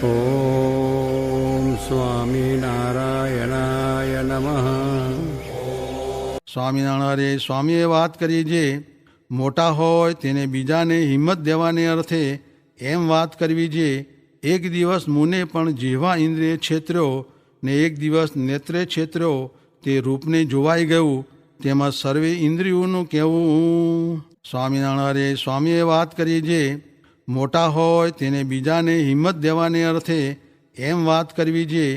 ઓમ સ્વામિનારાયણાય નમઃ. સ્વામિનારાયણ સ્વામીએ વાત કરી જે મોટા હોય તેને બીજાને હિંમત દેવાને અર્થે એમ વાત કરવી જે એક દિવસ મુને પણ જીહવા ઇન્દ્રિય છેતર્યો ને એક દિવસ નેત્રે છેતર્યો તે રૂપને જોવાઈ ગયું તેમાં સર્વે ઇન્દ્રિયોનું કહેવું. સ્વામિનારાયણ સ્વામીએ વાત કરી જે મોટા હોય તેને બીજાને હિંમત દેવાને અર્થે એમ વાત કરવી જે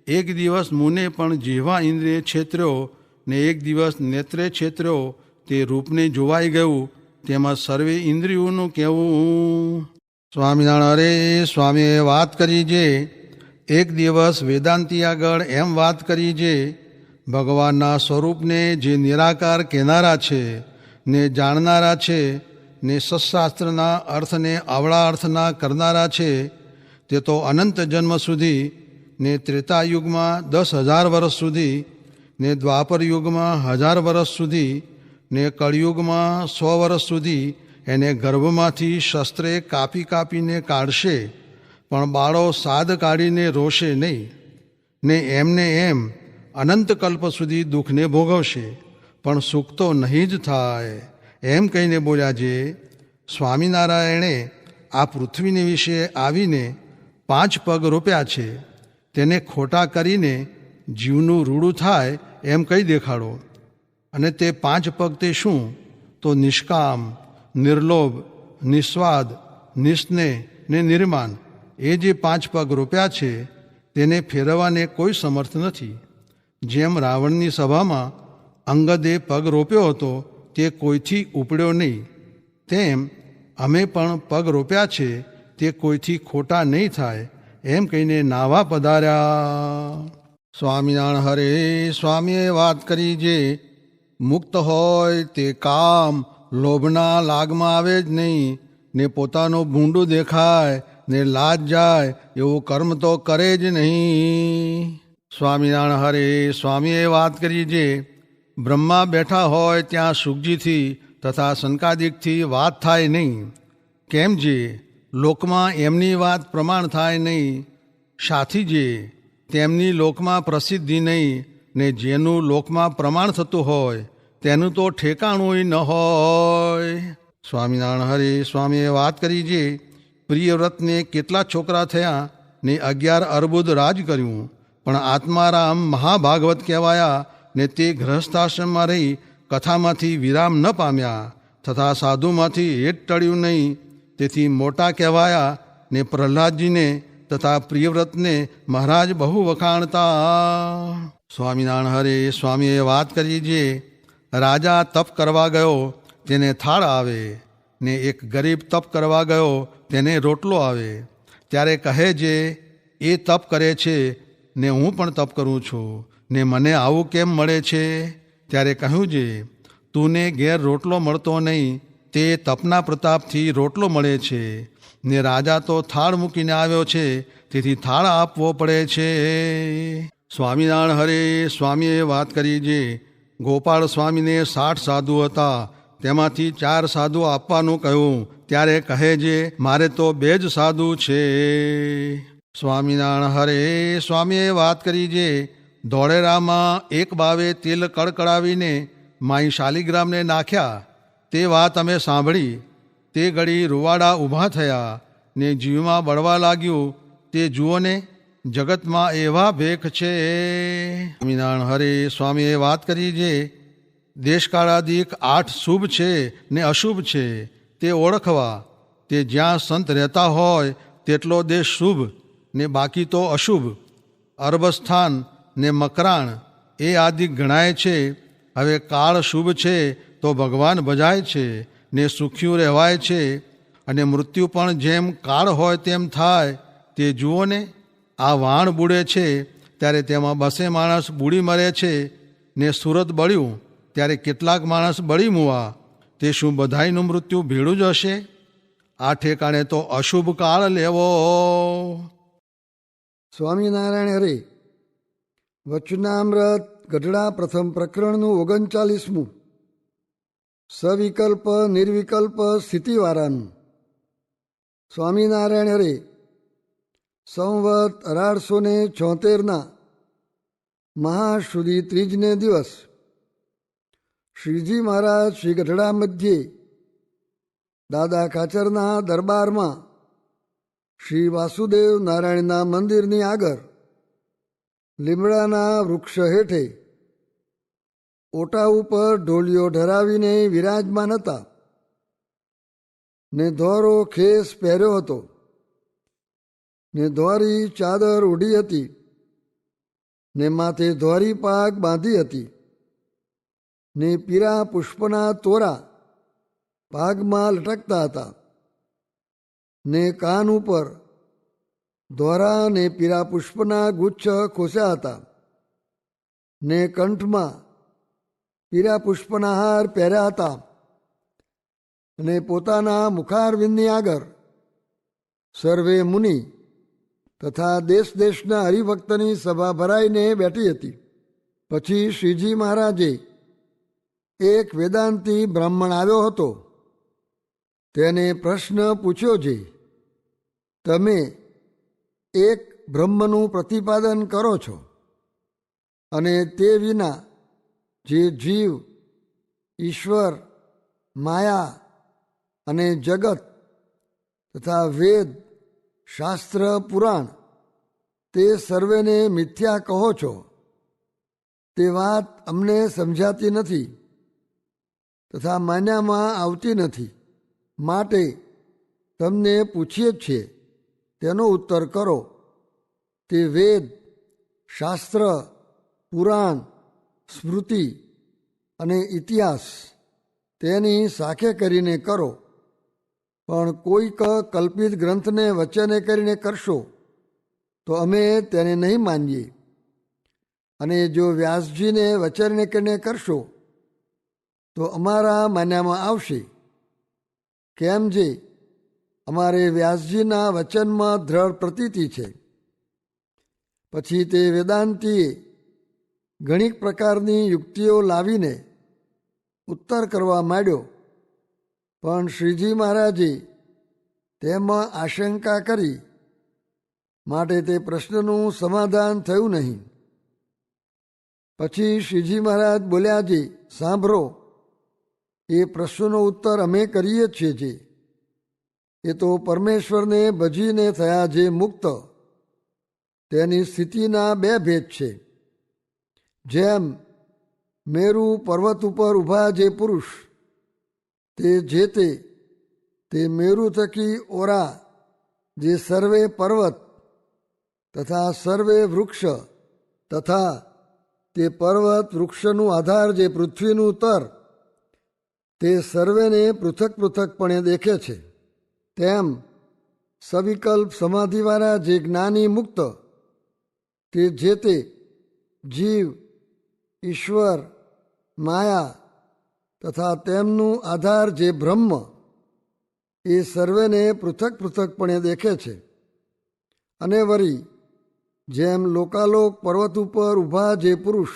એક દિવસ મુને પણ જીહવા ઇન્દ્રિય છેતર્યો ને એક દિવસ નેત્રે છેતર્યો તે રૂપને જોવાઈ ગયું તેમાં સર્વે ઇન્દ્રિયોનું કહેવું. સ્વામિનારાયણ સ્વામીએ વાત કરી જે એક દિવસ વેદાંતી આગળ એમ વાત કરી જે ભગવાનના સ્વરૂપને જે નિરાકાર કહેનારા છે ને જાણનારા છે ને સત્શાસ્ત્રના અર્થને આવળા અર્થના કરનારા છે તે તો અનંત જન્મ સુધી ને ત્રેતાયુગમાં 10,000 વર્ષ સુધી ને દ્વાપર યુગમાં 1000 વર્ષ સુધી ને કળિયુગમાં 100 વર્ષ સુધી એને ગર્ભમાંથી શસ્ત્રે કાપી કાપીને કાઢશે પણ બાળો સાદ કાઢીને રોશે નહીં ને એમને એમ અનંત કલ્પ સુધી દુઃખને ભોગવશે પણ સુખ તો નહીં જ થાય એમ કહીને બોલ્યા જે સ્વામિનારાયણે આ પૃથ્વીને વિશે આવીને 5 પગ રોપ્યા છે તેને ખોટા કરીને જીવનું રૂડું થાય એમ કહી દેખાડો. અને તે 5 પગ તે શું તો નિષ્કામ, નિર્લોભ, નિસ્વાદ, નિસ્નેહ ને નિર્માન એ જે 5 પગ રોપ્યા છે તેને ફેરવવાને કોઈ સમર્થ નથી. જેમ રાવણની સભામાં અંગદે પગ રોપ્યો હતો તે કોઈથી ઉપડ્યો નહીં તેમ અમે પણ પગ રોપ્યા છે તે કોઈથી ખોટા નહીં થાય એમ કહીને નાવા પધાર્યા. સ્વામિનારાયણ હરે સ્વામીએ વાત કરી જે મુક્ત હોય તે કામ લોભના લાગમાં આવે જ નહીં ને પોતાનું ભૂંડું દેખાય ને લાજ જાય એવું કર્મ તો કરે જ નહીં. સ્વામિનારાયણ હરે સ્વામીએ વાત કરી જે બ્રહ્મા બેઠા હોય ત્યાં સુખજીથી તથા સંકાદિકથી વાત થાય નહીં. કેમ જે લોકમાં એમની વાત પ્રમાણ થાય નહીં સાથી જે તેમની લોકમાં પ્રસિદ્ધિ નહીં ને જેનું લોકમાં પ્રમાણ થતું હોય તેનું તો ઠેકાણું ન હોય. સ્વામિનારાયણ હરે સ્વામીએ વાત કરી જે પ્રિયવ્રતને કેટલા છોકરા થયા ને 11 અર્બુદ રાજ કર્યું પણ આત્મારામ મહાભાગવત કહેવાયા ને તે ગૃહસ્થાશ્રમમાં રહી કથામાંથી વિરામ ન પામ્યા તથા સાધુમાંથી હેત ટળ્યું નહીં તેથી મોટા કહેવાયા ને પ્રહલાદજીને તથા પ્રિયવ્રતને મહારાજ બહુ વખાણતા. સ્વામિનારાયણ હરે સ્વામીએ વાત કરી જે રાજા તપ કરવા ગયો તેને થાળ આવે ને એક ગરીબ તપ કરવા ગયો તેને રોટલો આવે. ત્યારે કહે જે એ તપ કરે છે ને હું પણ તપ કરું છું ને મને આવું કેમ મળે છે. ત્યારે કહ્યું જે તુને ઘેર રોટલો મળતો નહીં તે તપના પ્રતાપથી રોટલો મળે છે ને રાજા તો થાળ મૂકીને આવ્યો છે તેથી થાળ આપવો પડે છે. સ્વામિનારાયણ હરે સ્વામીએ વાત કરી જે ગોપાળ સ્વામીને 60 સાધુ હતા તેમાંથી 4 સાધુ આપવાનું કહ્યું ત્યારે કહે જે મારે તો 2 જ સાધુ છે. સ્વામિનારાયણ હરે સ્વામીએ વાત કરી જે ધોળેરામાં એક બાવે તેલ કડકડાવીને માઈ શાલિગ્રામને નાખ્યા તે વાત અમે સાંભળી તે ઘડી રૂવાડા ઊભા થયા ને જીવમાં બળવા લાગ્યું તે જુઓને જગતમાં એવા ભેખ છે. સ્વામિનારાયણ હરે સ્વામીએ વાત કરી જે દેશકાળાદિક 8 શુભ છે ને અશુભ છે તે ઓળખવા તે જ્યાં સંત રહેતા હોય તેટલો દેશ શુભ ને બાકી તો અશુભ. અરબસ્થાન ને મકરાણ એ આદિ ગણાય છે. હવે કાળ શુભ છે તો ભગવાન ભજાય છે ને સુખ્યું રહેવાય છે અને મૃત્યુ પણ જેમ કાળ હોય તેમ થાય તે જુઓ ને આ વાણ બુડે છે ત્યારે તેમાં 200 માણસ બુડી મરે છે ને સુરત બળ્યું ત્યારે કેટલાક માણસ બળી મુવા તે શું બધાયનું મૃત્યુ ભેળું જ હશે. આ ઠેકાણે તો અશુભ કાળ લેવો. સ્વામિનારાયણ હરે વચનામૃત ગઢડા પ્રથમ પ્રકરણનું 39મું સવિકલ્પ નિર્વિકલ્પ સ્થિતિવાળાનું. સ્વામિનારાયણ હરે સંવત 1876ના મહાશુદી ત્રીજને દિવસ શ્રીજી મહારાજ શ્રી ગઢડા મધ્યે દાદા ખાચરના દરબારમાં શ્રી વાસુદેવ નારાયણના મંદિરની આગળ લીમડાના વૃક્ષ હેઠે ઓટા ઉપર ઢોલિયો ઢરાવીને વિરાજમાન હતા ને ધોરો ખેસ પહેર્યો હતો ને ધોરી ચાદર ઓઢી હતી ને માથે ધોરી પાગ બાંધી હતી ને પીરા પુષ્પના તોરા પાગમાં લટકતા હતા ને કાન ઉપર ધોરા ને પીરા પુષ્પના ગુચ્છ ખોસ્યા હતા ને કંઠમાં પીરા પુષ્પના હાર પહેર્યા હતા અને પોતાના મુખારવિંદની આગળ સર્વે મુનિ તથા દેશ દેશના હરિભક્તની સભા ભરાઈને બેઠી હતી. પછી શ્રીજી મહારાજે એક વેદાંતી બ્રાહ્મણ આવ્યો હતો. તેને પ્રશ્ન પૂછ્યો છે, તમે એક બ્રહ્મનું પ્રતિપાદન કરો છો અને તે વિના જે જીવ, ઈશ્વર, માયા અને જગત તથા વેદ, શાસ્ત્ર, પુરાણ તે સર્વેને મિથ્યા કહો છો. તે વાત અમને સમજાતી નથી તથા માન્યામાં આવતી નથી. માટે તમને પૂછીએ જ છીએ, તેનો ઉત્તર કરો. તે વેદ, શાસ્ત્ર, પુરાણ, સ્મૃતિ અને ઇતિહાસ તેની સાખે કરીને કરો. પણ કોઈક કલ્પિત ગ્રંથને વચને કરીને કરશો તો અમે તેને નહીં માનીએ. અને જો વ્યાસજીને વચને કરીને કરશો તો અમારા માન્યામાં આવશે. કેમ જે અમારે વ્યાસજીના વચનમાં દ્રઢ પ્રતીતિ છે. પછી તે વેદાંતીએ ઘણી પ્રકારની યુક્તિઓ લાવીને ઉત્તર કરવા માંડ્યો. પણ શ્રીજી મહારાજે તેમાં આશંકા કરી માટે તે પ્રશ્નનું સમાધાન થયું નહીં. પછી શ્રીજી મહારાજ બોલ્યા છે, સાંભળો, એ પ્રશ્નનો ઉત્તર અમે કરીએ છીએ જે એ તો પરમેશ્વરને ભજીને થયા જે મુક્ત તેની સ્થિતિના બે ભેદ છે. જેમ મેરુ પર્વત ઉપર ઊભા જે પુરુષ તે મેરુ થકી ઓરા જે સર્વે પર્વત તથા સર્વે વૃક્ષ તથા તે પર્વત વૃક્ષનું આધાર જે પૃથ્વીનું તર તે સર્વેને પૃથક પૃથકપણે દેખે છે. તેમ સવિકલ્પ સમાધિવાળા જે જ્ઞાની મુક્ત તે જીવ, ઈશ્વર, માયા તથા તેમનું આધાર જે બ્રહ્મ એ સર્વેને પૃથક પૃથકપણે દેખે છે. અને વળી જેમ લોકાલોક પર્વત ઉપર ઊભા જે પુરુષ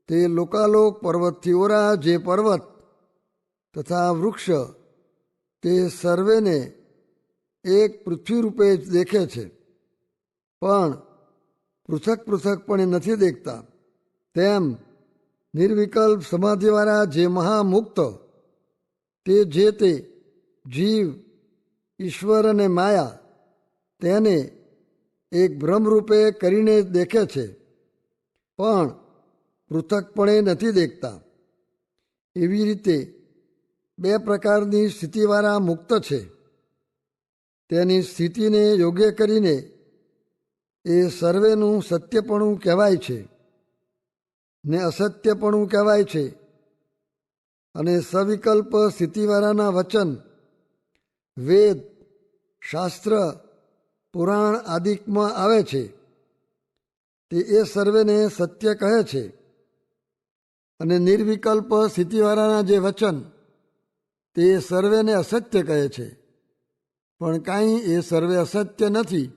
તે લોકાલોક પર્વતથી ઓરા જે પર્વત તથા વૃક્ષ તે સર્વેને એક પૃથ્વી રૂપે જ દેખે છે, પણ પૃથક પૃથકપણે નથી દેખતા. તેમ નિર્વિકલ્પ સમાધિવાળા જે મહામુક્ત તે જીવ, ઈશ્વર અને માયા તેને એક બ્રહ્મરૂપે કરીને જ દેખે છે, પણ પૃથકપણે નથી દેખતા. એવી રીતે બે પ્રકારની સ્થિતિવાળા મુક્ત છે. તેની સ્થિતિને યોગ્ય કરીને એ સર્વેનું સત્યપણું કહેવાય છે ને અસત્યપણું કહેવાય છે. અને સવિકલ્પ સ્થિતિવાળાના વચન વેદ, શાસ્ત્ર, પુરાણ આદિકમાં આવે છે તે એ સર્વેને સત્ય કહે છે. અને નિર્વિકલ્પ સ્થિતિવાળાના જે વચન તે સર્વેને અસત્ય કહે છે. પણ કાંઈ એ સર્વે અસત્ય નથી.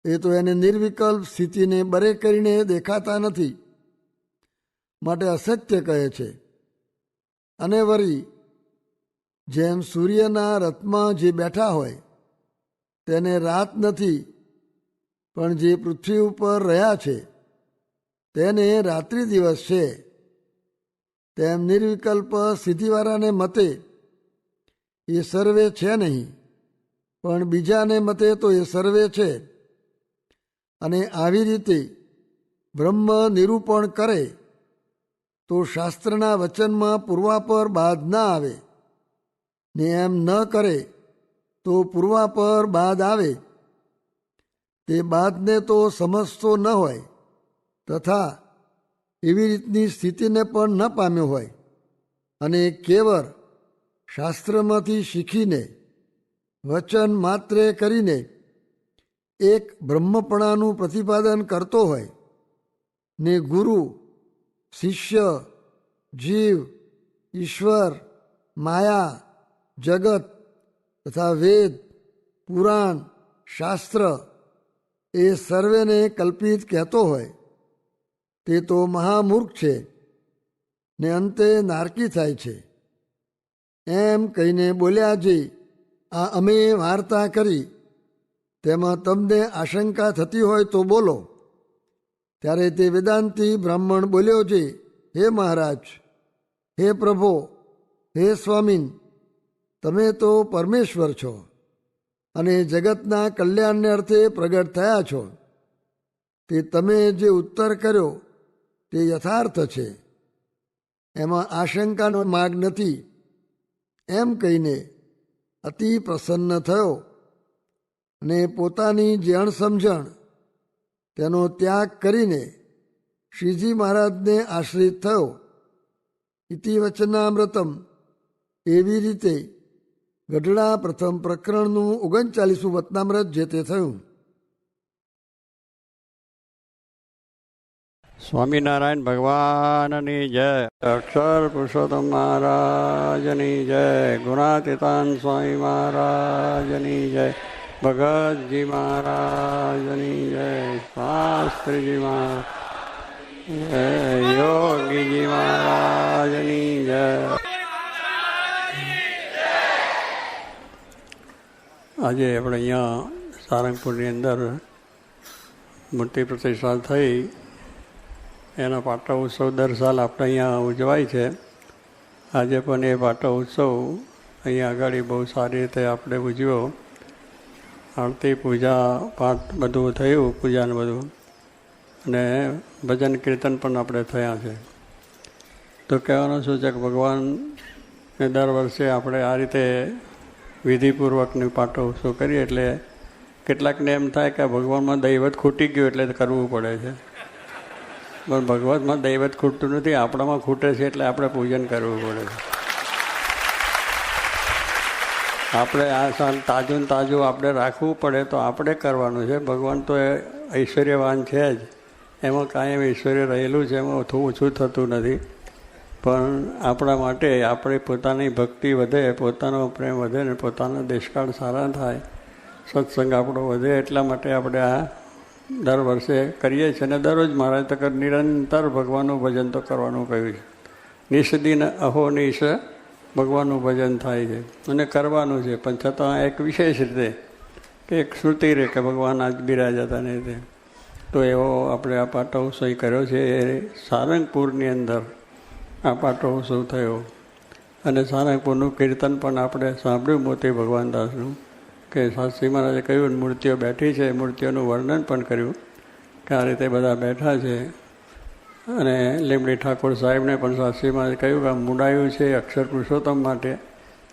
એ તો એને નિર્વિકલ્પ સ્થિતિને બરે કરીને દેખાતા નથી માટે અસત્ય કહે છે. અને વળી જેમ સૂર્યના રથમાં જે બેઠા હોય તેને રાત નથી, પણ જે પૃથ્વી ઉપર રહ્યા છે તેને રાત્રિ દિવસ છે. તેમ નિર્વિકલ્પ સ્થિતિવાળાને મતે એ સર્વે છે નહીં, પણ બીજાને મતે તો એ સર્વે છે. અને આવી રીતે બ્રહ્મ નિરૂપણ કરે તો શાસ્ત્રના વચનમાં પૂર્વાપર બાદ ના આવે, ને એમ ન કરે તો પૂર્વાપર બાદ આવે. તે બાદને તો સમજતો ન હોય તથા એવી રીતની સ્થિતિને પણ ન પામ્યો હોય, અને કેવળ શાસ્ત્રમાંથી શીખીને વચન માત્રે કરીને એક બ્રહ્મપણાનું પ્રતિપાદન કરતો હોય, ને ગુરુ, શિષ્ય, જીવ, ઈશ્વર, માયા, જગત તથા વેદ, પુરાણ, શાસ્ત્ર એ સર્વેને કલ્પિત કહેતો હોય, તે તો મહામૂર્ખ છે ને અંતે નારકી થાય છે. એમ કહીને બોલ્યા જે આ અમે વાર્તા કરી તેમાં તમને આશંકા થતી હોય તો બોલો. ત્યારે તે વેદાંતી બ્રાહ્મણ બોલ્યો છે, હે મહારાજ, હે પ્રભો, હે સ્વામીન, તમે તો પરમેશ્વર છો અને જગતના કલ્યાણને અર્થે પ્રગટ થયા છો. તે તમે જે ઉત્તર કર્યો તે યથાર્થ છે, એમાં આશંકાનો માર્ગ નથી. એમ કહીને અતિ પ્રસન્ન થયો અને પોતાની જે અણસમજણ તેનો ત્યાગ કરીને શ્રીજી મહારાજને આશ્રિત થયો. ઇતિ વચનામૃતમ. એવી રીતે ગઢડા પ્રથમ પ્રકરણનું 39મું વચનામૃત જે તે થયું. સ્વામિનારાયણ ભગવાનની જય. અક્ષર પુરુષોત્તમ મહારાજની જય. ગુણાતીતાન સ્વામી મહારાજની જય. ભગતજી મહારાજની જય. શાસ્ત્રીજી મહારાજ જય. યોગીજી મહારાજની જય. આજે આપણે અહીંયા સારંગપુરની અંદર મૂર્તિ પ્રતિષ્ઠા થઈ, એના પાટો ઉત્સવ દર સાલ આપણે અહીંયા ઉજવાય છે. આજે પણ એ પાટો ઉત્સવ અહીંયા આગળ બહુ સારી રીતે આપણે ઉજવ્યો. આરતી, પૂજા, પાઠ બધું થયું, પૂજાને બધું, અને ભજન કીર્તન પણ આપણે થયા છે. તો કહેવાનું શું છે કે ભગવાનને દર વર્ષે આપણે આ રીતે વિધિપૂર્વકની પાટો ઉત્સવ કરીએ એટલે કેટલાકને એમ થાય કે ભગવાનમાં દૈવત ખૂટી ગયું એટલે કરવું પડે છે. પણ ભગવતમાં દૈવત ખૂટતું નથી, આપણામાં ખૂટે છે એટલે આપણે પૂજન કરવું પડે છે. આપણે આ સાલ તાજું તાજું આપણે રાખવું પડે તો આપણે કરવાનું છે. ભગવાન તો ઐશ્વર્યવાન છે જ, એમાં કાયમ ઐશ્વર્ય રહેલું છે, એમાં ઓછું થતું નથી. પણ આપણા માટે આપણે પોતાની ભક્તિ વધે, પોતાનો પ્રેમ વધે ને પોતાના દેશકાળ સારા થાય, સત્સંગ આપણો વધે, એટલા માટે આપણે આ દર વર્ષે કરીએ છીએ. અને દરરોજ મહારાજ તક નિરંતર ભગવાનનું ભજન તો કરવાનું કહ્યું છે. નિષદિન અહોનિશ ભગવાનનું ભજન થાય છે અને કરવાનું છે, પણ છતાં એક વિશેષ રીતે કે એક શ્રુતિ રહે કે ભગવાન આજ બિરાજાતા નહીં તે. તો એવો આપણે આ પાટો ઉત્સવ કર્યો છે. એ સારંગપુરની અંદર આ પાટો ઉત્સવ થયો. અને સારંગપુરનું કીર્તન પણ આપણે સાંભળ્યું મોતી ભગવાનદાસનું, કે શાસ્ત્રી મહારાજે કહ્યું મૂર્તિઓ બેઠી છે, મૂર્તિઓનું વર્ણન પણ કર્યું કે આ રીતે બધા બેઠા છે. અને લીમડી ઠાકોર સાહેબને પણ શાસ્ત્રી મહારાજે કહ્યું કે આ મુડાયું છે અક્ષર પુરુષોત્તમ માટે,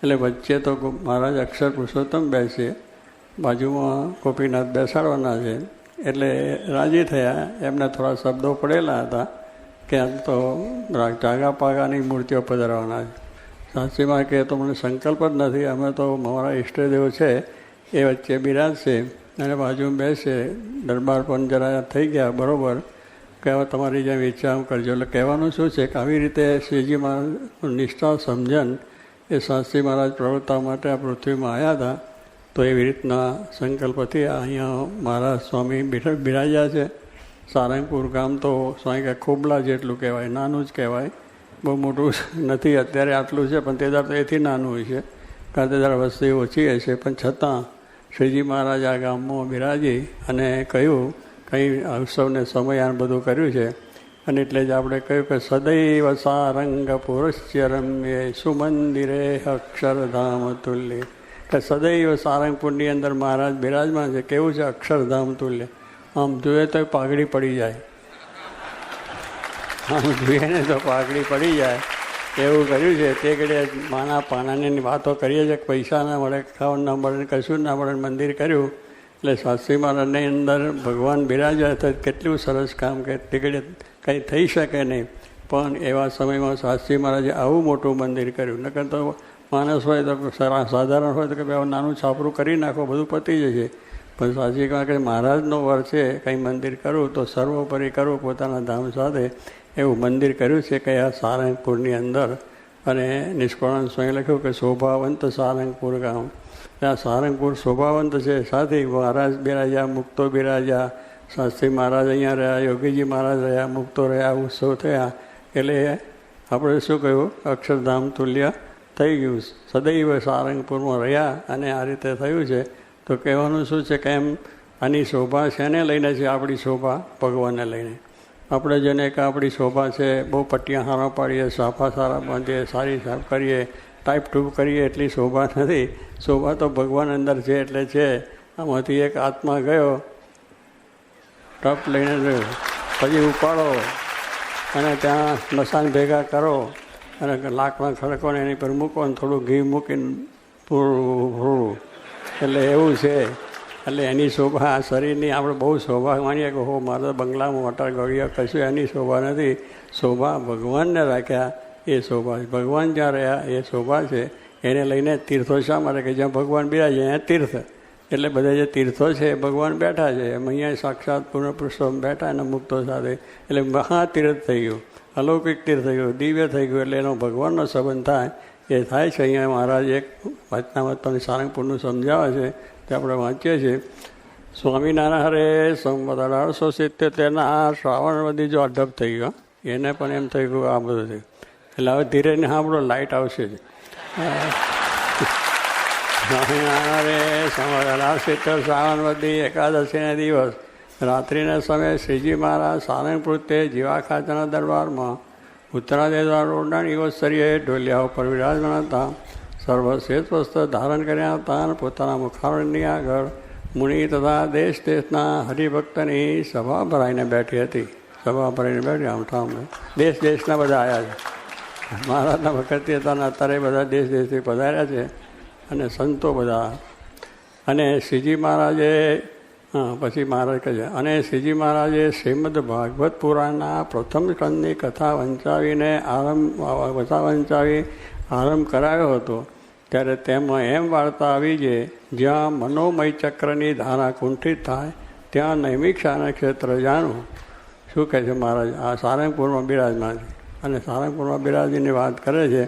એટલે વચ્ચે તો મહારાજ અક્ષર પુરુષોત્તમ બેસે, બાજુમાં ગોપીનાથ બેસાડવાના છે. એટલે રાજી થયા. એમને થોડા શબ્દો પડેલા હતા કે આમ તો જાગા પાગાની મૂર્તિઓ પધરાવવાના છે. શાસ્ત્રી મહારાજ કહે તો મને સંકલ્પ જ નથી, અમે તો મારા ઈષ્ટદેવ છે એ વચ્ચે બિરાજશે અને બાજુમાં બેસે. દરબાર પણ જરા થઈ ગયા બરાબર, કે હવે તમારી જેમ ઈચ્છા આમ કરજો. એટલે કહેવાનું શું છે કે આવી રીતે શ્રીજી મહારાજ નિષ્ઠા સમજણ એ શાસ્ત્રી મહારાજ પ્રવર્તવા માટે આ પૃથ્વીમાં આવ્યા હતા. તો એવી રીતના સંકલ્પથી અહીંયા મહારાજ સ્વામી બિરાજ્યા છે. સારંગપુર ગામ તો સ્વામી કે ખોબલા જેટલું કહેવાય, નાનું જ કહેવાય, બહુ મોટું નથી. અત્યારે આટલું છે પણ તે દર તો એથી નાનું હોય છે, કારણ તે દર વસ્તી ઓછી હશે, પણ છતાં શ્રીજી મહારાજ આ ગામમાં બિરાજી અને કહ્યું કંઈ ઉત્સવને સમયાન બધું કર્યું છે. અને એટલે જ આપણે કહ્યું કે સદૈવ સારંગ પુરસ્ય રમ્યે સુમંદિરે અક્ષરધામ તુલ્ય, કે સદૈવ સારંગપુરની અંદર મહારાજ બિરાજમાન છે. કેવું છે? અક્ષરધામ તુલ્ય. આમ જોઈએ તો પાઘડી પડી જાય, આમ જોઈએ ને તો પાઘડી પડી જાય એવું કર્યું છે. તે ઘડીએ માના પાનાની વાતો કરીએ છીએ, પૈસા ના મળે, ખાવાનું ના મળે, કશું ના મળે, મંદિર કર્યું. એટલે શાસ્ત્રી મહારાજની અંદર ભગવાન બિરાજ્યા તો કેટલું સરસ કામ કે તે ઘડીએ કંઈ થઈ શકે નહીં. પણ એવા સમયમાં શાસ્ત્રી મહારાજે આવું મોટું મંદિર કર્યું. નકર તો માણસ હોય તો સાધારણ હોય તો કે ભાઈ નાનું છાપરું કરી નાખો, બધું પતી જશે. પણ સાચી કહે કે મહારાજનો વર છે, કંઈ મંદિર કરવું તો સર્વોપરી કરવું પોતાના ધામ સાથે. એવું મંદિર કર્યું છે કે આ સારંગપુરની અંદર. અને નિષ્કળાનંદ સ્વામી લખ્યું કે શોભાવંત સારંગપુર ગામ. ત્યાં સારંગપુર શોભાવંત છે. સાથે મહારાજ બિરાજ્યા, મુક્તો બિરાજ્યા, શાસ્ત્રી મહારાજ અહીંયા રહ્યા, યોગીજી મહારાજ રહ્યા, મુક્તો રહ્યા, ઉત્સવ થયા. એટલે આપણે શું કહ્યું? અક્ષરધામ તુલ્ય થઈ ગયું. સદૈવ સારંગપુરમાં રહ્યા અને આ રીતે થયું છે. તો કહેવાનું શું છે કે એમ આની શોભા શેને લઈને છે? આપણી શોભા ભગવાનને લઈને. આપણે જેને કે આપણી શોભા છે, બહુ પટ્ટિયા સારા પાડીએ, સાફા સારા બાંધીએ, સારી સાફ કરીએ, ટાઈપ ટૂપ કરીએ, એટલી શોભા નથી. શોભા તો ભગવાન અંદર છે એટલે છે. આમાંથી એક આત્મા ગયો, ટપ લઈને ગયો, પછી ઉપાડો અને ત્યાં મસાન ભેગા કરો અને લાકડા ખડકો ને એની પર મૂકો ને થોડું ઘી મૂકીને થોડું એટલે એવું છે. એટલે એની શોભા આ શરીરની આપણે બહુ શોભા માનીએ કે હો મારે બંગલામાં મોટા ગળ્યા, કશું એની શોભા નથી. શોભા ભગવાનને રાખ્યા એ શોભા છે. ભગવાન જ્યાં રહ્યા એ શોભા છે. એને લઈને તીર્થો શા માટે? કે જ્યાં ભગવાન બિરાજે અહીંયા તીર્થ. એટલે બધા જે તીર્થો છે ભગવાન બેઠા છે, એમ અહીંયા સાક્ષાત પૂર્ણ પુરુષોત્તમ બેઠા અને મુક્તો સાથે. એટલે મહાતીર્થ થઈ ગયું, અલૌકિક તીર્થ થઈ ગયું, દિવ્ય થઈ ગયું. એટલે એનો ભગવાનનો સંબંધ થાય એ થાય છે. અહીંયા મહારાજ એક વાંચનામત પણ સારંગપુરનું સમજાવે છે, તે આપણે વાંચીએ છીએ. સ્વામિનારાયણ હરે સંવત 1877 શ્રાવણ વધી જો અઢબ થઈ ગયો, એને પણ એમ થઈ ગયું આ બધું થયું. એટલે હવે ધીરે ને સાંભળો, લાઇટ આવશે જ. સ્વામિનારાયણ સંવત 1870 શ્રાવણ વધી એકાદશીના દિવસ રાત્રિના સમયે શ્રીજી મહારાજ સારંગપુર તે જીવા ખાચાના દરબારમાં ઉત્તરાદેશ રોડના નિવત્સરીએ ઢોલિયા ઉપર વિરાજમાન હતા. સર્વશ્રેષ્ઠ વસ્ત્ર ધારણ કર્યા હતા અને પોતાના મુખારણની આગળ મુનિ તથા દેશ દેશના હરિભક્તની સભા ભરાઈને બેઠી હતી. સભા ભરાઈને બેઠી આમઠામ દેશ દેશના બધા આવ્યા છે. મહારાજના વખતથી હતા અને અત્યારે બધા દેશ દેશથી પધાર્યા છે અને સંતો બધા. અને શ્રીજી મહારાજે પછી મહારાજ કહે છે, અને શ્રીજી મહારાજે શ્રીમદ ભાગવત પુરાણના પ્રથમ સ્કંદની કથા વંચાવીને આરંભ કરાયો હતો. ત્યારે તેમાં એમ વાર્તા આવી છે, જ્યાં મનોમય ચક્રની ધારા કુંઠિત થાય ત્યાં નૈમિક શાના ક્ષેત્ર જાણવું. શું કહે છે મહારાજ? આ સારંગપુરમાં બિરાજમાન છે અને સારંગપુરમાં બિરાજીની વાત કરે છે.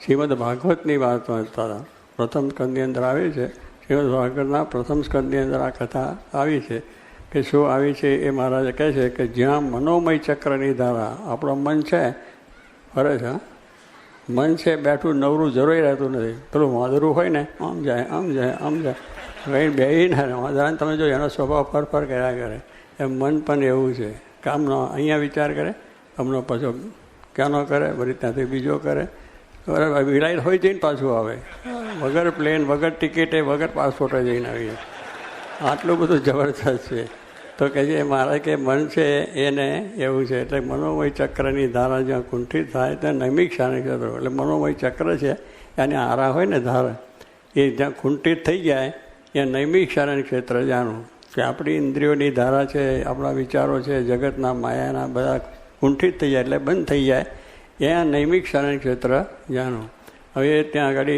શ્રીમદ ભાગવતની વાત વાંચતા હતા. પ્રથમ સ્કંદની અંદર આવી છે. શ્રીમદ ભાગવતના પ્રથમ સ્કંદની અંદર આ કથા આવી છે. કે શું આવી છે એ મહારાજ કહે છે કે જ્યાં મનોમય ચક્રની ધારા, આપણું મન છે ફરે છે, મન છે બેઠું નવરું જરૂરી રહેતું નથી. પેલું વાંદરું હોય ને, આમ જાય આમ જાય આમ જાય, કંઈ બેહી ના વાંદરાને તમે જો એનો સ્વભાવ ફરફર કર્યા કરે, એમ મન પણ એવું છે. કામનો અહીંયા વિચાર કરે, હમણાં પાછો ક્યાંનો કરે, વળી ત્યાંથી બીજો કરે. બરાબર, વિલાયત હોય જઈને પાછું આવે, વગર પ્લેન, વગર ટિકિટે, વગર પાસપોર્ટે જઈને આવીએ. આટલું બધું જબરદસ્ત છે. તો કહે છે મારે કે મન છે એને એવું છે. એટલે મનોમય ચક્રની ધારા જ્યાં કુંઠિત થાય ત્યાં નૈમિક શાના ક્ષેત્રો, એટલે મનોમય ચક્ર છે એને આરા હોય ને ધારા, એ જ્યાં કુંઠિત થઈ જાય ત્યાં નૈમિક શાના ક્ષેત્ર જાણવું. કે આપણી ઇન્દ્રિયોની ધારા છે, આપણા વિચારો છે, જગતના માયાના બધા કુંઠિત થઈ જાય એટલે બંધ થઈ જાય, ત્યાં નૈમિક શાના ક્ષેત્ર જાણવું. હવે ત્યાં આગળ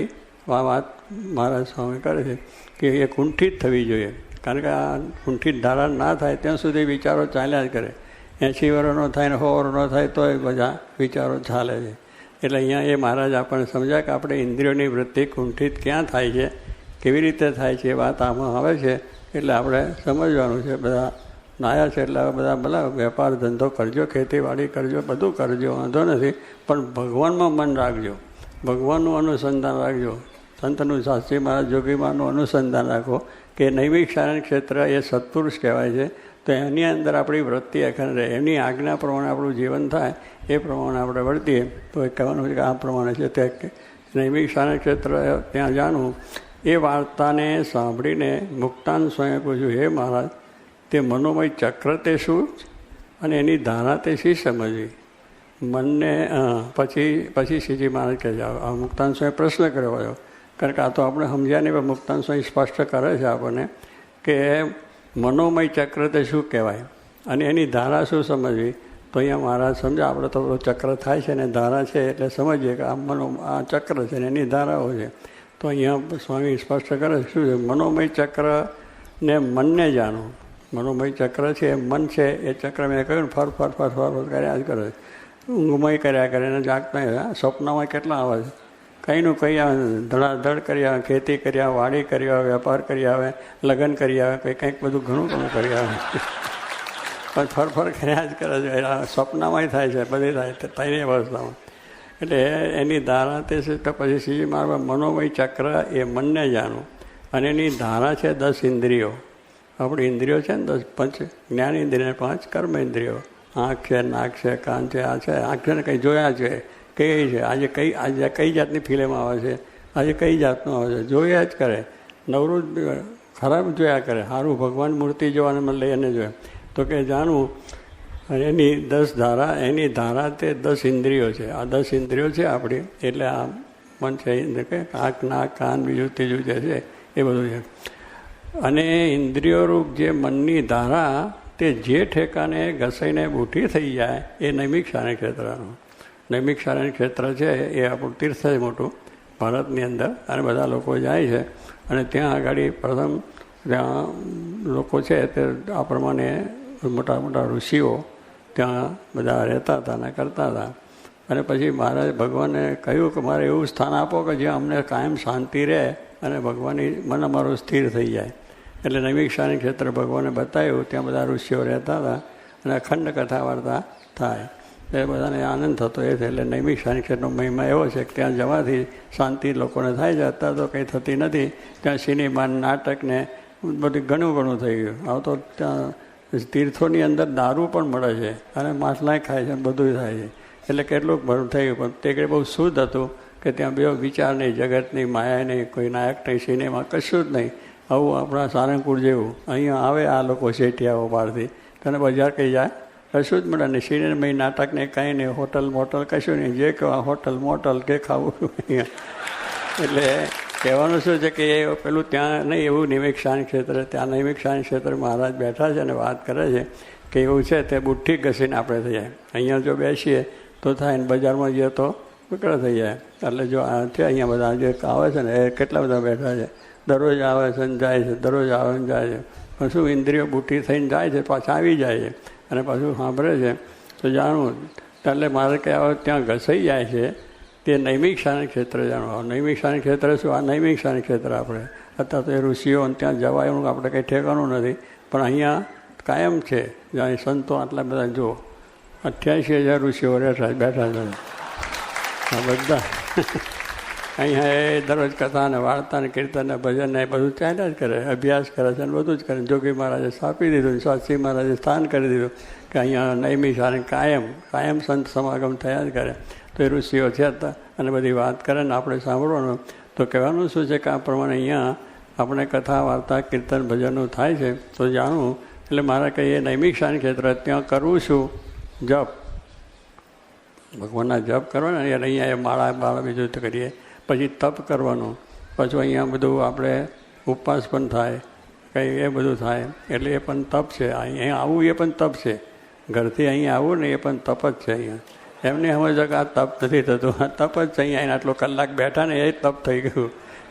વાત મહારાજ સ્વામી કરે છે કે એ કુંઠિત થવી જોઈએ. કારણ કે આ કુંઠિત ધારા ના થાય ત્યાં સુધી વિચારો ચાલ્યા જ કરે. 80 વર્ષનો થાય ને 100 વર્ષનો થાય તોય બધા વિચારો ચાલે છે. એટલે અહીંયા એ મહારાજ આપણને સમજાય કે આપણે ઇન્દ્રિયોની વૃત્તિ કુંઠિત ક્યાં થાય છે, કેવી રીતે થાય છે, એ વાત આમાં આવે છે. એટલે આપણે સમજવાનું છે. બધા નાયા છે એટલે બધા ભલા વેપાર ધંધો કરજો, ખેતીવાડી કરજો, બધું કરજો, વાંધો નથી, પણ ભગવાનમાં મન રાખજો, ભગવાનનું અનુસંધાન રાખજો. સંતનું શાસ્ત્રી મહારાજ જોગીમાનું અનુસંધાન રાખો કે નૈમિક શારીરિક ક્ષેત્ર એ સત્પુરુષ કહેવાય છે. તો એની અંદર આપણી વૃત્તિ અખંડ રહે, એમની આજ્ઞા પ્રમાણે આપણું જીવન થાય, એ પ્રમાણે આપણે વર્તીએ તો એ કહેવાનું છે કે આ પ્રમાણે છે તે નૈમિક શારીરિક ક્ષેત્ર ત્યાં જાણવું. એ વાર્તાને સાંભળીને મુક્તાન સ્વામીએ પૂછ્યું, હે મહારાજ, તે મનોમય ચક્ર તે શું અને એની ધારા તે શી સમજવી? મનને પછી શ્રીજી મહારાજ કહે છે, આ મુક્તાન સ્વામી પ્રશ્ન કર્યો હોય, કારણ કે આ તો આપણે સમજ્યા નહીં, પણ મુક્તાન સ્વામી સ્પષ્ટ કરે છે આપણને કે મનોમય ચક્ર તે શું કહેવાય અને એની ધારા શું સમજવી. તો અહીંયા મહારાજ સમજે, આપણે તો ચક્ર થાય છે ને ધારા છે એટલે સમજીએ કે આ ચક્ર છે ને એની ધારાઓ છે. તો અહીંયા સ્વામી સ્પષ્ટ કરે શું છે, મનોમય ચક્ર ને મનને જાણો. મનોમય ચક્ર છે એ મન છે, એ ચક્ર મેં કહ્યું ને ફર ફર ફર ફર કર્યા જ કરે, ઊંઘમય કર્યા કરે ને જાગતા. સ્વપ્નમાં કેટલા આવે છે, કંઈનું કંઈ આવે, ધડાધડ કરી આવે, ખેતી કરી આવે, વાડી કરી આવે, વેપાર કરી આવે, લગ્ન કરી આવે, કંઈક બધું ઘણું ઘણું કરી આવે, પણ ફરફર કર્યા જ કરે છે. સ્વપ્નમાં થાય છે, બધી થાય ત્રણેય અવસ્થામાં. એટલે એની ધારા તે છે. તો પછી શ્રીજી મહારાજ મનોમય ચક્ર એ મનને જાણવું અને એની ધારા છે 10 ઇન્દ્રિયો. આપણી ઇન્દ્રિયો છે ને 10, 5 જ્ઞાન ઇન્દ્રિય, 5 કર્મ ઇન્દ્રિયો. આંખ છે, નાક છે, કાન છે, આ છે. આંખ છે ને કંઈ જોયા છે, કઈ છે, આજે કઈ જાતની ફિલ્મ આવે છે, આજે કઈ જાતનું આવે છે, જોયા જ કરે. નવરું ખરાબ જોયા કરે, સારું ભગવાન મૂર્તિ જોવાને મને લઈને જોઈએ. તો કે જાણવું. અને એની 10 ધારા, એની ધારા તે 10 ઇન્દ્રિયો છે. આ 10 ઇન્દ્રિયો છે આપણી, એટલે આ મન છે કે આંખ, નાક, કાન, બીજું ત્રીજું જે છે એ બધું છે. અને ઇન્દ્રિયોરૂપ જે મનની ધારા તે જે ઠેકાને ઘસાઈને બૂઠી થઈ જાય એ નૈમિક શારીરિક ક્ષેત્રનું. નૈમિક શારીરિક ક્ષેત્ર છે એ આપણું તીર્થ છે મોટું ભારતની અંદર, અને બધા લોકો જાય છે. અને ત્યાં આગળ પ્રથમ ત્યાં લોકો છે તે આ પ્રમાણે મોટા મોટા ઋષિઓ ત્યાં બધા રહેતા હતા અને કરતા હતા. અને પછી મહારાજ ભગવાને કહ્યું કે મારે એવું સ્થાન આપો કે જ્યાં અમને કાયમ શાંતિ રહે અને ભગવાનની મન અમારું સ્થિર થઈ જાય. એટલે નૈમિક શારીરિક ક્ષેત્ર ભગવાને બતાવ્યું, ત્યાં બધા ઋષિઓ રહેતા હતા અને અખંડ કથા વાર્તા થાય. એ બધાને આનંદ થતો એ છે. એટલે નૈમિક શારીરિક ક્ષેત્રનો મહિમા એવો છે કે ત્યાં જવાથી શાંતિ લોકોને થાય છે. અત્યારે તો કંઈ થતી નથી. ત્યાં સિનેમા, નાટકને બધું ઘણું ઘણું થઈ ગયું. હવે તો ત્યાં તીર્થોની અંદર દારૂ પણ મળે છે અને માછલાંય ખાય છે, બધું થાય છે. એટલે કેટલુંક ભરું થયું, પણ તે કંઈ બહુ શુદ્ધ હતું કે ત્યાં બે વિચાર નહીં, જગતની માયા નહીં, કોઈ નાયક નહીં, સિનેમા કશું જ નહીં. આવું આપણા સારંગપુર જેવું અહીંયા આવે આ લોકો શેઠિયાઓ બહારથી, તને બજાર કઈ જાય કશું જ મળે નહીં. સિનેમા, નાટક ને કંઈ નહીં, હોટલ મોટલ કશું નહીં, જે કહેવા હોટલ મોટલ કે ખાવું અહીંયા. એટલે કહેવાનું શું છે કે એ પેલું ત્યાં નહીં, એવું નૈમિક શારીરિક ક્ષેત્ર, ત્યાં નૈમિક શારીરિક ક્ષેત્ર મહારાજ બેઠા છે અને વાત કરે છે કે એવું છે તે બુઠ્ઠી ઘસીને આપણે થઈ જાય. અહીંયા જો બેસીએ તો થાય ને બજારમાં જઈએ તો બકડા થઈ જાય. એટલે જો આ છે અહીંયા બધા જે આવે છે ને એ કેટલા બધા બેઠા છે, દરરોજ આવે છે ને જાય છે, દરરોજ આવે ને જાય છે. પણ શું ઇન્દ્રિયો બુઠ્ઠી થઈને જાય છે, પાછા આવી જાય છે અને પાછું સાંભળે છે. તો જાણવું. એટલે મારે કહેવાય ત્યાં ઘસાઈ જાય છે તે નૈમિક શારીરિક ક્ષેત્ર જાણવા. નૈમિક શારીરિક ક્ષેત્ર શું? આ નૈમિક શારીરિક ક્ષેત્ર આપણે અત્યારે તો એ ઋષિઓ ત્યાં જવાયું આપણે કંઈ ઠેકાણું નથી, પણ અહીંયા કાયમ છે. જ્યાં સંતો આટલા બધા જો 88,000 ઋષિઓ બેઠા છે. આ બધા અહીંયા એ દરરોજ કથા ને વાર્તા ને કીર્તન ને ભજન ને બધું ચાલ્યા જ કરે, અભ્યાસ કરે છે અને બધું જ કરે. જોગી મહારાજે સ્થાપી દીધું, શાસ્ત્રી મહારાજે સ્થાન કરી દીધું કે અહીંયા નૈમિક શારીરિક કાયમ સંત સમાગમ થયા જ કરે. તો એ ઋષિઓ છે અને બધી વાત કરે ને આપણે સાંભળવાનું. તો કહેવાનું શું છે કે આ પ્રમાણે અહીંયા આપણે કથા વાર્તા કીર્તન ભજનનું થાય છે તો જાણવું. એટલે મારે કહીએ નૈમિક શારીરિક ક્ષેત્ર ત્યાં કરવું શું? જપ, ભગવાનના જપ કરવાના. અને અહીંયા એ માળા બીજું તો કરીએ. પછી તપ કરવાનું. પાછું અહીંયા બધું આપણે ઉપવાસ પણ થાય, કંઈ એ બધું થાય. એટલે એ પણ તપ છે. અહીંયા આવવું એ પણ તપ છે. ઘરથી અહીંયા આવવું ને એ પણ તપ જ છે. અહીંયા એમને સમજો કે આ તપ નથી થતું, આ તપ જ છે. અહીંયા આટલો કલાક બેઠા ને એ તપ થઈ ગયું.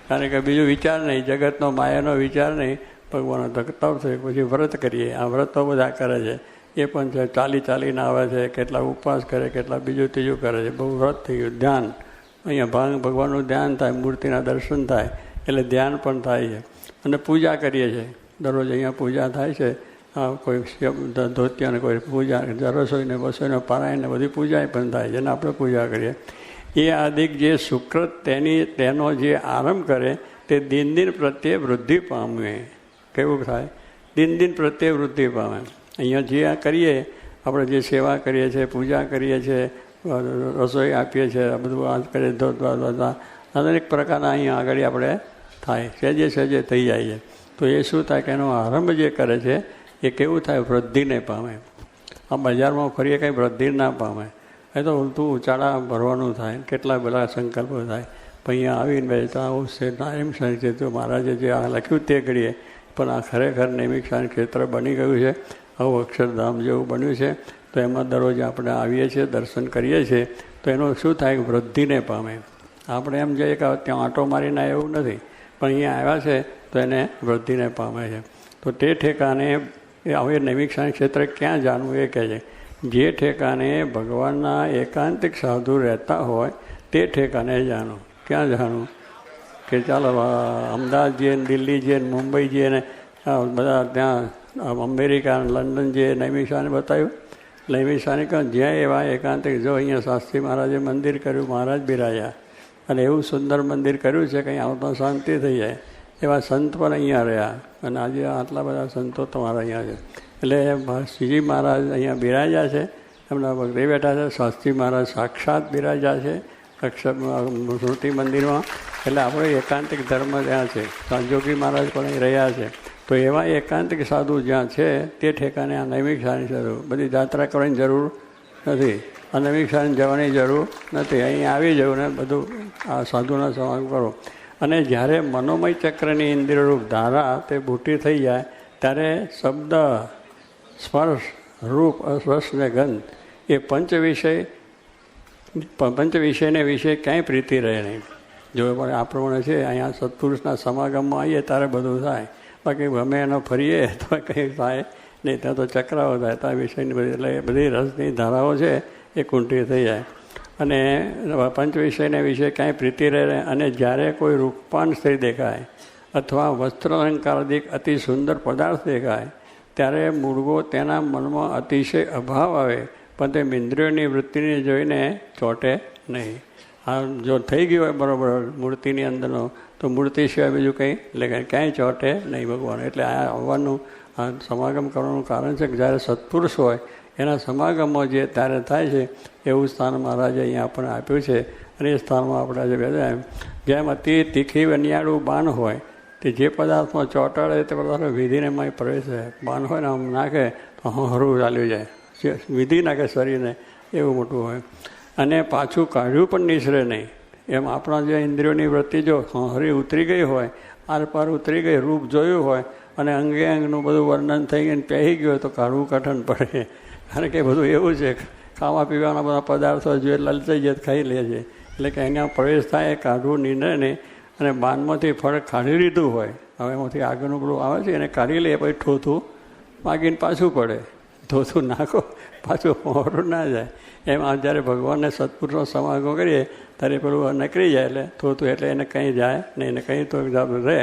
કારણ કે બીજું વિચાર નહીં, જગતનો માયાનો વિચાર નહીં, ભગવાનનો તપ થઈ. પછી વ્રત કરીએ. આ વ્રતો બધા કરે છે એ પણ છે. ચાલીને આવે છે, કેટલા ઉપવાસ કરે, કેટલા બીજું ત્રીજું કરે છે. બહુ વ્રત થઈ ગયું. ધ્યાન, અહીંયા ભગવાનનું ધ્યાન થાય, મૂર્તિના દર્શન થાય એટલે ધ્યાન પણ થાય છે. અને પૂજા કરીએ છીએ દરરોજ. અહીંયા પૂજા થાય છે. કોઈ ધોતિયાને કોઈ પૂજા, રસોઈને બસોઈને પારાયણને બધી પૂજા પણ થાય છે. અને આપણે પૂજા કરીએ. એ આદિક જે સુકૃત તેનો જે આરંભ કરે તે દિન દિન પ્રત્યે વૃદ્ધિ પામે. કેવું થાય? દિન દિન પ્રત્યે વૃદ્ધિ પામે. અહીંયા જે આ કરીએ, આપણે જે સેવા કરીએ છીએ, પૂજા કરીએ છીએ, રસોઈ આપીએ છીએ, આ બધું આ કરીએ, બધા અનેક પ્રકારના અહીંયા આગળ આપણે થાય, સહેજે સહેજે થઈ જાય છે. તો એ શું થાય કે એનો આરંભ જે કરે છે એ કેવું થાય? વૃદ્ધિને પામે. આ બજારમાં ફરીએ કંઈ વૃદ્ધિ ના પામે. એ તો ઉલટું ઉચાળા ભરવાનું થાય, કેટલા બધા સંકલ્પો થાય. પણ અહીંયા આવીને બેસતા આવું છે એમ છે તો મહારાજે જે આ લખ્યું તે કરીએ. પણ આ ખરેખર નૈમિક શાંતિ ક્ષેત્ર બની ગયું છે, આવું અક્ષરધામ જેવું બન્યું છે. તો એમાં દરરોજ આપણે આવીએ છીએ, દર્શન કરીએ છીએ, તો એનું શું થાય? વૃદ્ધિને પામે. આપણે એમ જઈએ કે ત્યાં આંટો મારીને એવું નથી, પણ અહીંયા આવ્યા છે તો એને વૃદ્ધિને પામે છે. તો તે ઠેકાને હવે નૈમિક શાંતિ ક્ષેત્ર ક્યાં જાણવું એ કહે છે. જે ઠેકાને ભગવાનના એકાંતિક સાધુ રહેતા હોય તે ઠેકાને જાણો. ક્યાં જાણવું? કે ચાલો અમદાવાદ જઈએ, દિલ્હી જઈએ, મુંબઈ જઈએ ને બધા ત્યાં અમેરિકા, લંડન જે નૈમિક શાંતિ બતાવ્યું. નૈમિક શાંતિ કહો જ્યાં એવા એકાંતિક, જો અહીંયા શાસ્ત્રી મહારાજે મંદિર કર્યું, મહારાજ બિરાજ્યા, અને એવું સુંદર મંદિર કર્યું છે કે અહીંયા આવતા શાંતિ થઈ જાય. એવા સંત પણ અહીંયા રહ્યા, અને આજે આટલા બધા સંતો તમારા અહીંયા છે. એટલે શ્રીજી મહારાજ અહીંયા બિરાજ્યા છે, એમના ભક્તિ બેઠા છે. શાસ્ત્રી મહારાજ સાક્ષાત બિરાજ્યા છે સ્મૃતિ મંદિરમાં. એટલે આપણો એકાંતિક ધર્મ ત્યાં છે. સંજોગી મહારાજ પણ અહીં રહ્યા છે. તો એવા એકાંતિક સાધુ જ્યાં છે તે ઠેકાને આ નૈમિક શાંતિ જરૂર. બધી યાત્રા કરવાની જરૂર નથી, આ નૈમિક શાંતિ જવાની જરૂર નથી. અહીં આવી જવું ને બધું આ સાધુના સમાગમ કરો. અને જ્યારે મનોમય ચક્રની ઇન્દ્રિયરૂપ ધારા તે બુટી થઈ જાય ત્યારે શબ્દ, સ્પર્શ, રૂપ, રસ ને ગંધ એ પંચ વિષયને વિશે ક્યાંય પ્રીતિ રહે નહીં. જો પણ આ પ્રમાણે છે, અહીંયા સત્પુરુષના સમાગમમાં આવીએ ત્યારે બધું થાય. બાકી ગમે એનો ફરીએ તો કંઈ થાય નહીં. ત્યાં તો ચક્રાઓ થાય, ત્યાં વિષયની બધી, એટલે બધી રસની ધારાઓ છે એ કુંઠી થઈ જાય. અને પંચ વિષયને વિશે ક્યાંય પ્રીતિ રહે. અને જ્યારે કોઈ રૂપવાન સ્ત્રી દેખાય અથવા વસ્ત્ર અલંકારાદિક અતિ સુંદર પદાર્થ દેખાય ત્યારે મૂળગો તેના મનમાં અતિશય અભાવ આવે, પણ તે ઇન્દ્રિયોની વૃત્તિને જોઈને ચોંટે નહીં. આ જો થઈ ગયું હોય બરાબર મૂર્તિની અંદરનો, તો મૂર્તિ સિવાય બીજું કંઈ એટલે ક્યાંય ચોંટે નહીં ભગવાન. એટલે આ આવવાનું, આ સમાગમ કરવાનું કારણ છે કે જ્યારે સત્પુરુષ હોય એના સમાગમો જે ત્યારે થાય છે એવું સ્થાન મહારાજે અહીંયા આપણને આપ્યું છે. અને એ સ્થાનમાં આપણે આજે બેઠા જેમ અતિ તીખી વનિયાળું બાણ હોય તે જે પદાર્થમાં ચોંટાડે તે પદાર્થ વિધિને માં પ્રવેશે. બાણ હોય ને આમ નાખે તો હરું ચાલ્યું જાય, વિધિ નાખે શરીરને, એવું મોટું હોય. અને પાછું કાઢ્યું પણ નિસરે નહીં. એમ આપણા જે ઇન્દ્રિયોની વૃત્તિ જો હરી ઉતરી ગઈ હોય, આર પાર ઉતરી ગઈ, રૂપ જોયું હોય અને અંગે અંગનું બધું વર્ણન થઈ ગયું પહેરી ગયું હોય તો કાઢવું કઠણ પડે. કારણ કે બધું એવું છે, ખાવા પીવાના બધા પદાર્થો જોઈએ લલચાઈ જાય ખાઈ લે છે. એટલે કે એના પ્રવેશ થાય એ કાઢવું નિર્ણય નહીં. અને બાનમાંથી ફળ કાઢી લીધું હોય, હવે એમાંથી આગળનું બધું આવે છે એને કાઢી લે, પછી ઠોથું માગીને પાછું પડે. ઠોથું નાખો પાછું મોડું ના જાય. એમ આ જ્યારે ભગવાનને સત્પુરુષનો સમાગમ કરીએ ત્યારે પેલું નીકળી જાય, એટલે થોતું એટલે એને કંઈ જાય નહીં, એને કંઈ તો રહે.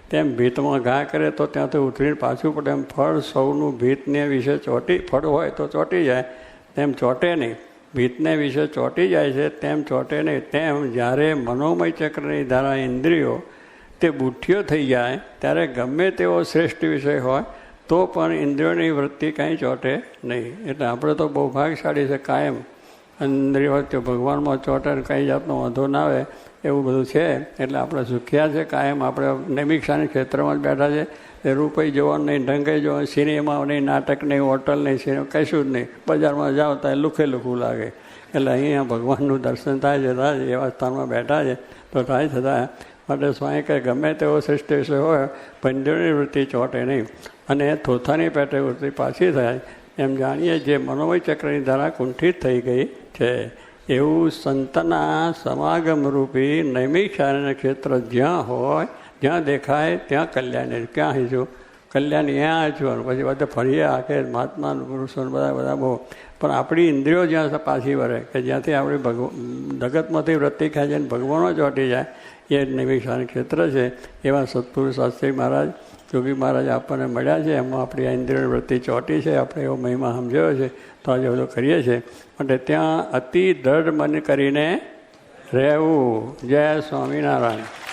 તેમ ભીતમાં ઘા કરે તો ત્યાંથી ઉતરીને પાછું પડે. એમ ફળ સૌનું ભીતને વિશે ચોંટી, ફળ હોય તો ચોંટી જાય, તેમ ચોંટે નહીં. ભીતને વિશે ચોંટી જાય છે તેમ ચોંટે નહીં. તેમ જ્યારે મનોમય ચક્રની ધારા ઇન્દ્રિયો તે બુઠ્ઠીઓ થઈ જાય ત્યારે ગમે તેવો શ્રેષ્ઠ વિષય હોય તો પણ ઇન્દ્રિયોની વૃત્તિ કાંઈ ચોંટે નહીં. એટલે આપણે તો બહુ ભાગશાળી છે, કાયમ ઇન્દ્રિયો ભગવાનમાં ચોંટે કંઈ જાતનો વાંધો ના આવે એવું બધું છે. એટલે આપણે સુખ્યા છે, કાયમ આપણે નૈમિક શાંતિ ક્ષેત્રમાં જ બેઠા છે. એ રૂપિયા જોવાનું નહીં, ઢંગાઈ જોવાનું, સિનેમા નહીં, નાટક નહીં, હોટલ નહીં, સિનેમા કશું જ નહીં. બજારમાં જાઓ ત્યાં લુખે લુખું લાગે. એટલે અહીંયા ભગવાનનું દર્શન થાય છે, થાય એવા સ્થાનમાં બેઠા છે તો થાય છતાં માટે સ્વામી કહે ગમે તેવો શ્રેષ્ઠ વિષય હોય પંજોની વૃત્તિ ચોંટે નહીં અને થોથાની પેટે વૃત્તિ પાછી થાય. એમ જાણીએ જે મનોમય ચક્રની ધારા કુંઠિત થઈ ગઈ છે. એવું સંતના સમાગમરૂપી નૈમિક શાંતિના ક્ષેત્ર જ્યાં હોય, જ્યાં દેખાય ત્યાં કલ્યાણ. ક્યાં હીશું કલ્યાણ ત્યાં છું, પછી બધા ફરીએ આખે મહાત્મા પુરુષો બધા બહુ. પણ આપણી ઇન્દ્રિયો જ્યાં પાછી વળે કે જ્યાંથી આપણી જગતમાંથી વૃત્તિ ખાય છે અને ભગવાનો ચોંટી જાય એ નૈમિક શાંતિ ક્ષેત્ર છે. એવા સત્પુરુષ શાસ્ત્રી મહારાજ, જોગી મહારાજ આપણને મળ્યા છે. એમાં આપણી આ ઇન્દ્રિયોની વૃત્તિ ચોંટી છે, આપણે એવો મહિમા સમજાયો છે તો આજે બધું કરીએ છીએ. માટે ત્યાં અતિ દ્રઢ મન કરીને રહેવું. જય સ્વામિનારાયણ.